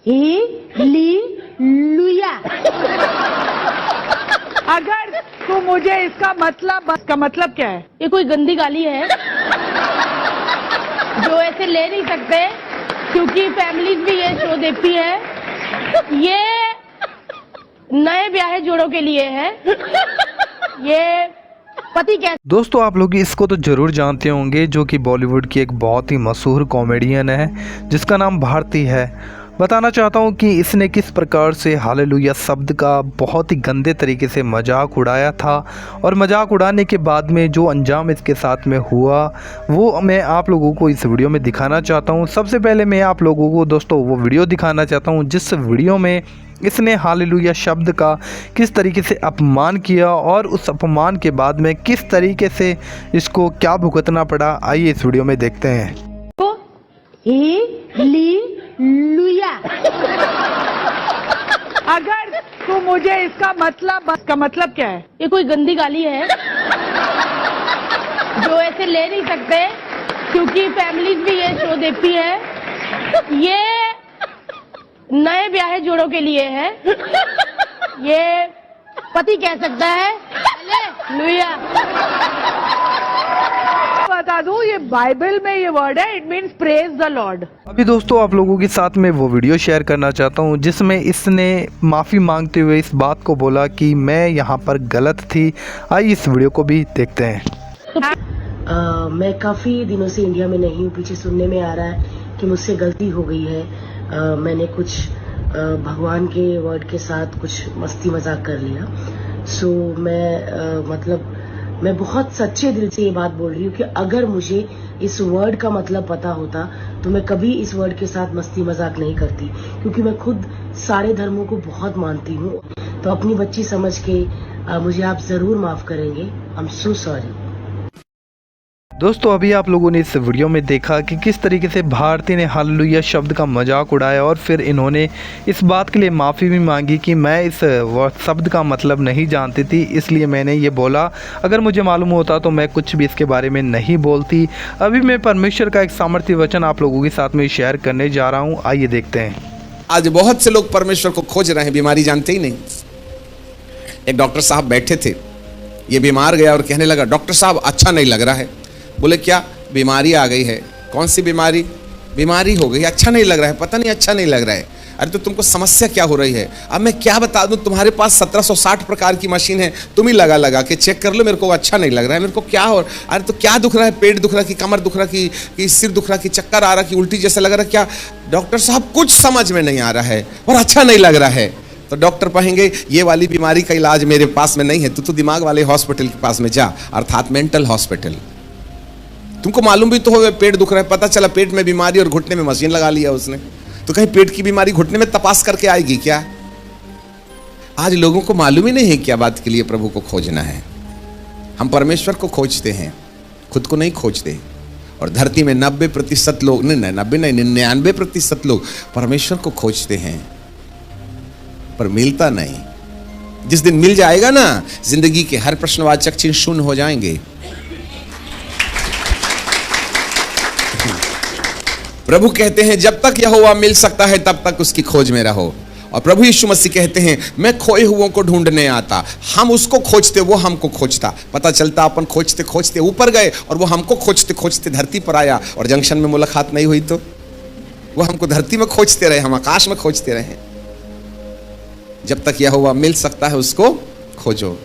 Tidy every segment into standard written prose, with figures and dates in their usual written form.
लुया। अगर तो मुझे इसका मतलब क्या है? ये कोई गंदी गाली है जो ऐसे ले नहीं सकते, क्योंकि फैमिलीज भी ये शो देखती है। ये नए ब्याहे जोड़ों के लिए है। ये पति क्या। दोस्तों आप लोग इसको तो ज़रूर जानते होंगे, जो कि बॉलीवुड की एक बहुत ही मशहूर कॉमेडियन है जिसका नाम भारती है। बताना चाहता हूँ कि इसने किस प्रकार से हालेलुया शब्द का बहुत ही गंदे तरीके से मजाक उड़ाया था, और मजाक उड़ाने के बाद में जो अंजाम इसके साथ में हुआ वो मैं आप लोगों को इस वीडियो में दिखाना चाहता हूँ। सबसे पहले मैं आप लोगों को दोस्तों वो वीडियो दिखाना चाहता हूँ जिस वीडियो में इसने हालेलुया शब्द का किस तरीके से अपमान किया, और उस अपमान के बाद में किस तरीके से इसको क्या भुगतना पड़ा। आइए इस वीडियो में देखते हैं। लुया। अगर तो मुझे इसका मतलब क्या है? ये कोई गंदी गाली है जो ऐसे ले नहीं सकते, क्योंकि फैमिलीज भी ये शो देखती है। ये नए ब्याहे जोड़ों के लिए है। ये पति कह सकता है लुया। बता दूं, ये बाइबल में ये वर्ड है, it means praise the Lord. अभी दोस्तों आप लोगों के साथ में वो वीडियो शेयर करना चाहता हूँ जिसमें इसने माफ़ी मांगते हुए इस बात को बोला कि मैं यहाँ पर गलत थी। आइए इस वीडियो को भी देखते हैं। मैं काफ़ी दिनों से इंडिया में नहीं हूँ। पीछे सुनने में आ रहा है कि मुझसे गलती हो गई है। मैंने कुछ भगवान के वर्ड के साथ कुछ मस्ती मजाक कर लिया। सो मैं बहुत सच्चे दिल से ये बात बोल रही हूँ कि अगर मुझे इस वर्ड का मतलब पता होता तो मैं कभी इस वर्ड के साथ मस्ती मजाक नहीं करती, क्योंकि मैं खुद सारे धर्मों को बहुत मानती हूँ। तो अपनी बच्ची समझ के मुझे आप जरूर माफ करेंगे। I am so sorry. दोस्तों अभी आप लोगों ने इस वीडियो में देखा कि किस तरीके से भारती ने हालेलुया शब्द का मजाक उड़ाया, और फिर इन्होंने इस बात के लिए माफ़ी भी मांगी कि मैं इस शब्द का मतलब नहीं जानती थी, इसलिए मैंने ये बोला। अगर मुझे मालूम होता तो मैं कुछ भी इसके बारे में नहीं बोलती। अभी मैं परमेश्वर का एक सामर्थ्य वचन आप लोगों के साथ में शेयर करने जा रहा हूँ। आइए देखते हैं। आज बहुत से लोग परमेश्वर को खोज रहे हैं, बीमारी जानते ही नहीं। एक डॉक्टर साहब बैठे थे, ये बीमार गया और कहने लगा, डॉक्टर साहब अच्छा नहीं लग रहा है। बोले क्या? बीमारी आ गई है। कौन सी बीमारी? बीमारी हो गई, अच्छा नहीं लग रहा है। पता नहीं अच्छा नहीं लग रहा है। अरे तो तुमको समस्या क्या हो रही है? अब मैं क्या बता दूं, तुम्हारे पास 1760 प्रकार की मशीन है, तुम ही लगा के चेक कर लो। मेरे को अच्छा नहीं लग रहा है, मेरे को क्या हो। अरे तो क्या दुख रहा है? पेट दुख रहा कि कमर दुख रहा कि सिर दुख रहा कि चक्कर आ रहा कि उल्टी जैसा लग रहा? क्या डॉक्टर साहब कुछ समझ में नहीं आ रहा है और अच्छा नहीं लग रहा है। तो डॉक्टर कहेंगे ये वाली बीमारी का इलाज मेरे पास में नहीं है, तू तो दिमाग वाले हॉस्पिटल के पास में जा, अर्थात मेंटल हॉस्पिटल। तुमको मालूम भी तो हो पेट दुख रहा है, पता चला पेट में बीमारी और घुटने में मशीन लगा लिया उसने, तो कहीं पेट की बीमारी घुटने में तपास करके आएगी क्या? आज लोगों को मालूम ही नहीं है क्या बात के लिए प्रभु को खोजना है। हम परमेश्वर को खोजते हैं, खुद को नहीं खोजते। और धरती में 90% लोग, नहीं 90 नहीं 99% लोग परमेश्वर को खोजते हैं, पर मिलता नहीं। जिस दिन मिल जाएगा ना, जिंदगी के हर प्रश्नवाचक चिन्ह शून्य हो जाएंगे। प्रभु कहते हैं जब तक यहोवा मिल सकता है तब तक उसकी खोज में रहो। और प्रभु यीशु मसीह कहते हैं मैं खोए हुओं को ढूंढने आता। हम उसको खोजते, वो हमको खोजता। पता चलता अपन खोजते खोजते ऊपर गए और वो हमको खोजते खोजते धरती पर आया, और जंक्शन में मुलाकात नहीं हुई तो वो हमको धरती में खोजते रहे, हम आकाश में खोजते रहे। जब तक यहोवा मिल सकता है उसको खोजो।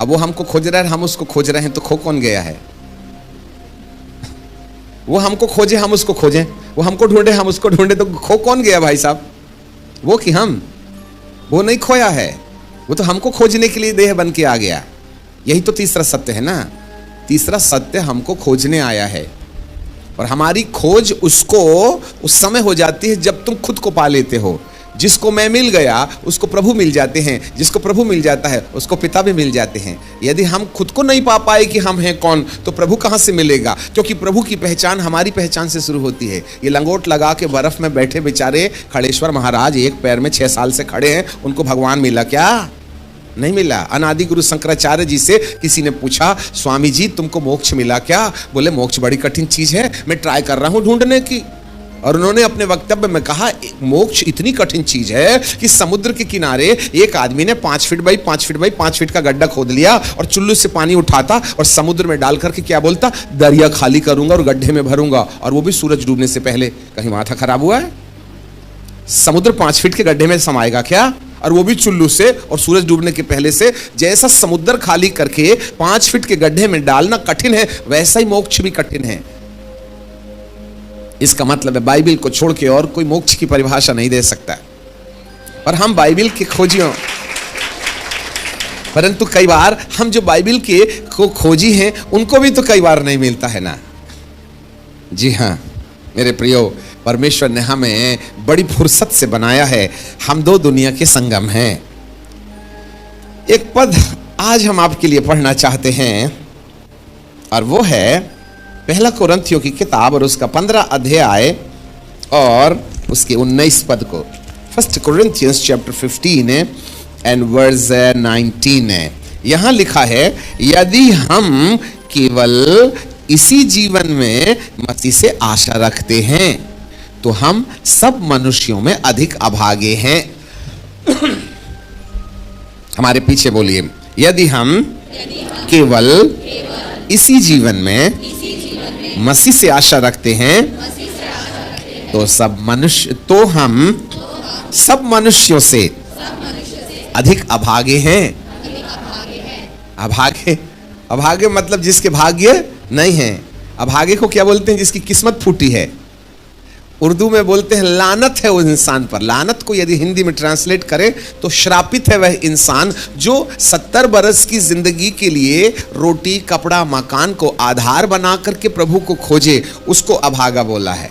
अब वो हमको खोज रहा है, हम उसको खोज रहे हैं, तो खो कौन गया है? वो हमको खोजे हम उसको खोजें, वो हमको ढूंढे हम उसको ढूंढे, तो खो कौन गया भाई साहब? वो कि हम? वो नहीं खोया है, वो तो हमको खोजने के लिए देह बन के आ गया। यही तो तीसरा सत्य है ना। तीसरा सत्य हमको खोजने आया है, और हमारी खोज उसको उस समय हो जाती है जब तुम खुद को पा लेते हो। जिसको मैं मिल गया उसको प्रभु मिल जाते हैं, जिसको प्रभु मिल जाता है उसको पिता भी मिल जाते हैं। यदि हम खुद को नहीं पा पाए कि हम हैं कौन, तो प्रभु कहां से मिलेगा? क्योंकि प्रभु की पहचान हमारी पहचान से शुरू होती है। ये लंगोट लगा के बर्फ में बैठे बेचारे खड़ेश्वर महाराज एक पैर में 6 साल से खड़े हैं, उनको भगवान मिला क्या? नहीं मिला। अनादि गुरु शंकराचार्य जी से किसी ने पूछा, स्वामी जी तुमको मोक्ष मिला क्या? बोले मोक्ष बड़ी कठिन चीज है, मैं ट्राई कर रहा हूं ढूंढने की। और उन्होंने अपने वक्तव्य में कहा मोक्ष इतनी कठिन चीज है कि समुद्र के किनारे एक आदमी ने 5 feet by 5 feet by 5 feet का गड्ढा खोद लिया और चुल्लू से पानी उठाता और समुद्र में डाल करके क्या बोलता, दरिया खाली करूंगा और गड्ढे में भरूंगा, और वो भी सूरज डूबने से पहले। कहीं माथा खराब हुआ है? समुद्र 5 फीट के गड्ढे में समाएगा क्या? और वो भी चुल्लू से और सूरज डूबने के पहले से। जैसा समुद्र खाली करके 5 फीट के गड्ढे में डालना कठिन है, वैसा ही मोक्ष भी कठिन है। इसका मतलब है बाइबिल को छोड़ के और कोई मोक्ष की परिभाषा नहीं दे सकता। और हम बाइबिल के खोजियों, परंतु कई बार हम जो बाइबिल के को खोजी हैं उनको भी तो कई बार नहीं मिलता है ना। जी हाँ मेरे प्रियो, परमेश्वर ने हमें बड़ी फुर्सत से बनाया है। हम दो दुनिया के संगम हैं। एक पद आज हम आपके लिए पढ़ना चाहते हैं और वो है पहला कोरिन्थियों की किताब और उसका 15 अध्याय और उसके 19 पद को। 1 Corinthians chapter 15 and verse 19 है। यहां लिखा है, यदि हम केवल इसी जीवन में मसीह से आशा रखते हैं तो हम सब मनुष्यों में अधिक अभागे हैं। हमारे पीछे बोलिए, यदि हम केवल इसी जीवन में मसीह से आशा रखते हैं तो हम सब मनुष्यों से अधिक अभागे हैं। अभागे मतलब जिसके भाग्य नहीं है। अभागे को क्या बोलते हैं? जिसकी किस्मत फूटी है। उर्दू में बोलते हैं लानत है उस इंसान पर। लानत को यदि हिंदी में ट्रांसलेट करें तो श्रापित है वह इंसान जो 70 बरस की जिंदगी के लिए रोटी कपड़ा मकान को आधार बना करके प्रभु को खोजे, उसको अभागा बोला है।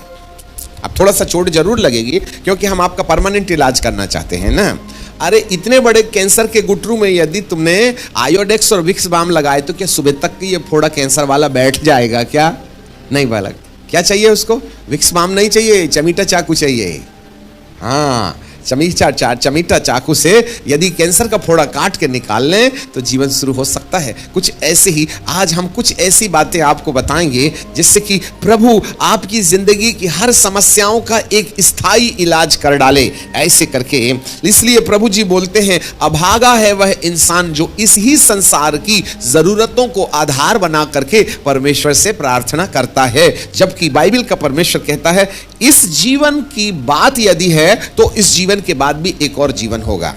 अब थोड़ा सा चोट जरूर लगेगी क्योंकि हम आपका परमानेंट इलाज करना चाहते हैं ना। अरे इतने बड़े कैंसर के गुटरू में यदि तुमने आयोडेक्स और विक्स बाम लगाए तो क्या सुबह तक ये फोड़ा कैंसर वाला बैठ जाएगा क्या? नहीं बालक, क्या चाहिए उसको? विक्स बाम नहीं चाहिए, चमीटा चाकू चाहिए। हाँ, चमीटा चाकू से यदि कैंसर का फोड़ा काट के निकाल लें तो जीवन शुरू हो सकता है। कुछ ऐसे ही आज हम कुछ ऐसी बातें आपको बताएंगे जिससे कि प्रभु आपकी जिंदगी की हर समस्याओं का एक स्थायी इलाज कर डाले। ऐसे करके इसलिए प्रभु जी बोलते हैं, अभागा है वह इंसान जो इस ही संसार की जरूरतों को आधार बना करके परमेश्वर से प्रार्थना करता है। जबकि बाइबल का परमेश्वर कहता है इस जीवन की बात यदि है तो इस जीवन के बाद भी एक और जीवन होगा।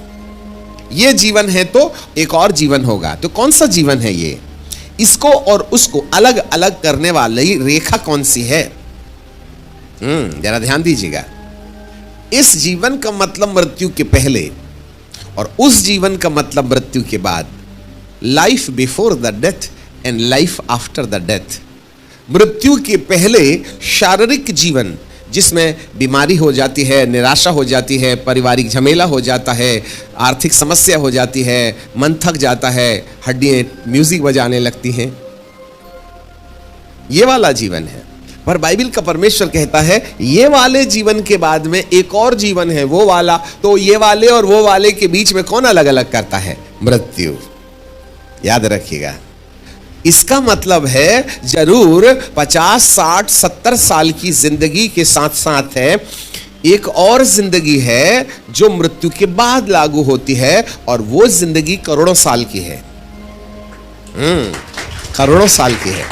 ये जीवन है तो एक और जीवन होगा। तो कौन सा जीवन है ये? इसको और उसको अलग अलग करने वाली रेखा कौन सी है? जरा ध्यान दीजिएगा। इस जीवन का मतलब मृत्यु के पहले और उस जीवन का मतलब मृत्यु के बाद। Life before the death and life after the death. मृत्यु के पहले शारीरिक जीवन जिसमें बीमारी हो जाती है, निराशा हो जाती है, पारिवारिक झमेला हो जाता है, आर्थिक समस्या हो जाती है, मन थक जाता है, हड्डियां म्यूजिक बजाने लगती हैं, ये वाला जीवन है। पर बाइबल का परमेश्वर कहता है ये वाले जीवन के बाद में एक और जीवन है, वो वाला। तो ये वाले और वो वाले के बीच में कौन अलग अलग करता है? मृत्यु। याद रखिएगा। इसका मतलब है जरूर 50, 60, 70 साल की जिंदगी के साथ साथ है एक और जिंदगी है जो मृत्यु के बाद लागू होती है, और वो जिंदगी करोड़ों साल की है। करोड़ों साल की है।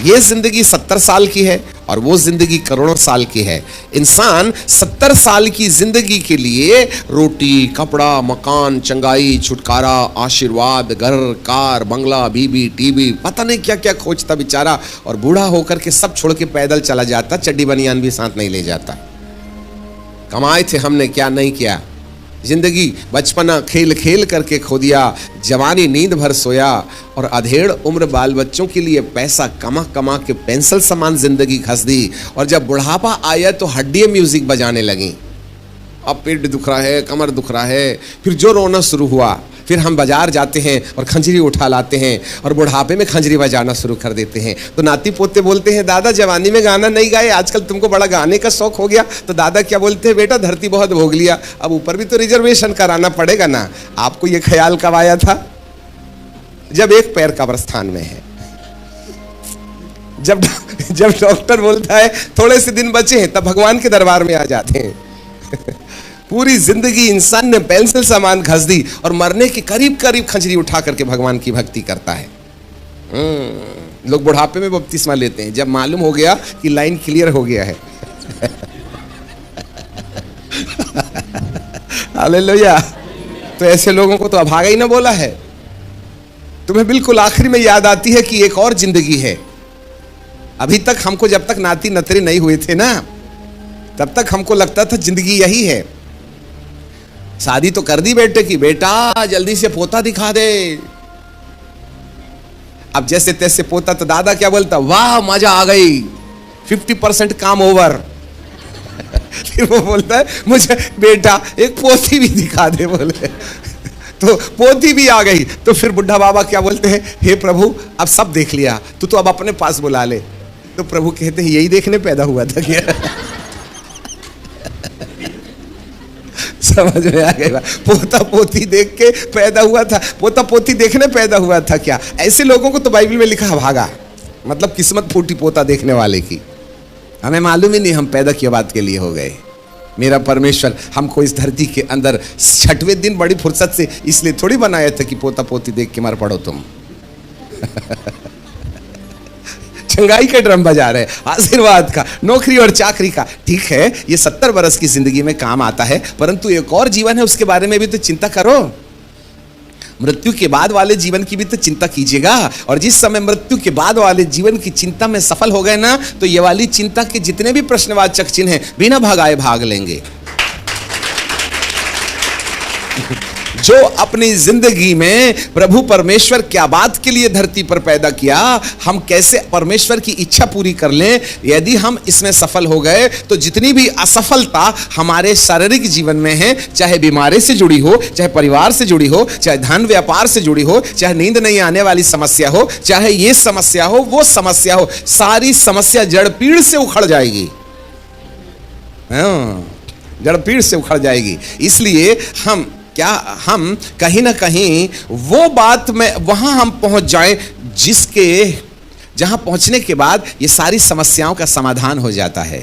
ये जिंदगी 70 साल की है और वो जिंदगी करोड़ों साल की है। इंसान 70 साल की जिंदगी के लिए रोटी कपड़ा मकान चंगाई छुटकारा आशीर्वाद घर कार बंगला बीबी टीवी पता नहीं क्या क्या खोजता बेचारा, और बूढ़ा होकर के सब छोड़ के पैदल चला जाता, चड्डी बनियान भी साथ नहीं ले जाता। कमाए थे हमने क्या नहीं किया। जिंदगी बचपना खेल खेल करके खो दिया, जवानी नींद भर सोया, और अधेड़ उम्र बाल बच्चों के लिए पैसा कमा कमा के पेंसिल समान जिंदगी घस दी, और जब बुढ़ापा आया तो हड्डियां म्यूजिक बजाने लगी। अब पेट दुख रहा है, कमर दुख रहा है, फिर जो रोना शुरू हुआ। फिर हम बाजार जाते हैं और खंजरी उठा लाते हैं और बुढ़ापे में खंजरी बजाना शुरू कर देते हैं। तो नाती पोते बोलते हैं दादा जवानी में गाना नहीं गाए, आजकल तुमको बड़ा गाने का शौक हो गया। तो दादा क्या बोलते हैं, बेटा धरती बहुत भोग लिया, अब ऊपर भी तो रिजर्वेशन कराना पड़ेगा ना। आपको ये ख्याल कब आया था? जब एक पैर कब्रिस्तान में है। जब जब डॉक्टर बोलता है थोड़े से दिन बचे हैं, तब भगवान के दरबार में आ जाते हैं। पूरी जिंदगी इंसान ने पेंसिल सामान घस दी और मरने के करीब करीब खंजरी उठा करके भगवान की भक्ति करता है। लोग बुढ़ापे में बपतिस्मा लेते हैं जब मालूम हो गया कि लाइन क्लियर हो गया है। हालेलुया। तो ऐसे लोगों को तो अभागा ही ना बोला है। तुम्हें बिल्कुल आखिरी में याद आती है कि एक और जिंदगी है। अभी तक हमको, जब तक नाती नतरे नहीं हुए थे ना, तब तक हमको लगता था जिंदगी यही है। शादी तो कर दी बेटे की, बेटा जल्दी से पोता दिखा दे। अब जैसे तैसे पोता, तो दादा क्या बोलता, वाह मजा आ गई, 50% काम ओवर। फिर वो बोलता है मुझे बेटा एक पोती भी दिखा दे, बोले तो पोती भी आ गई। तो फिर बुढ़ा बाबा क्या बोलते हैं, हे प्रभु अब सब देख लिया, तू तो अब अपने पास बुला ले। तो प्रभु कहते हैं यही देखने पैदा हुआ था क्या? समझ में आ गया? पोता पोती देख के पैदा हुआ था, पोता पोती देखने पैदा हुआ था क्या? ऐसे लोगों को तो बाइबल में लिखा भागा, मतलब किस्मत फूटी पोता देखने वाले की। हमें मालूम ही नहीं हम पैदा किया बात के लिए हो गए। मेरा परमेश्वर हमको इस धरती के अंदर 6वें दिन बड़ी फुर्सत से इसलिए थोड़ी बनाया था कि पोता पोती देख के मर पड़ो तुम। चंगाई का ड्रम बजा रहे, आशीर्वाद का, नौकरी और चाकरी का। ठीक है, ये 70 बरस की जिंदगी में काम आता है, परंतु एक और जीवन है, उसके बारे में भी तो चिंता करो। मृत्यु के बाद वाले जीवन की भी तो चिंता कीजिएगा। और जिस समय मृत्यु के बाद वाले जीवन की चिंता में सफल हो गए ना, तो ये वाली चिंता के जितने भी प्रश्नवाचक चिन्ह हैं, बिना भगाए भाग लेंगे। जो अपनी जिंदगी में प्रभु परमेश्वर क्या बात के लिए धरती पर पैदा किया, हम कैसे परमेश्वर की इच्छा पूरी कर लें, यदि हम इसमें सफल हो गए, तो जितनी भी असफलता हमारे शारीरिक जीवन में है, चाहे बीमारी से जुड़ी हो, चाहे परिवार से जुड़ी हो, चाहे धन व्यापार से जुड़ी हो, चाहे नींद नहीं आने वाली समस्या हो, चाहे ये समस्या हो, वो समस्या हो, सारी समस्या जड़ पीड़ से उखड़ जाएगी। जड़ पीड़ से उखड़ जाएगी। इसलिए हम कहीं ना कहीं वो बात में वहां हम पहुंच जाएं जहां पहुंचने के बाद ये सारी समस्याओं का समाधान हो जाता है।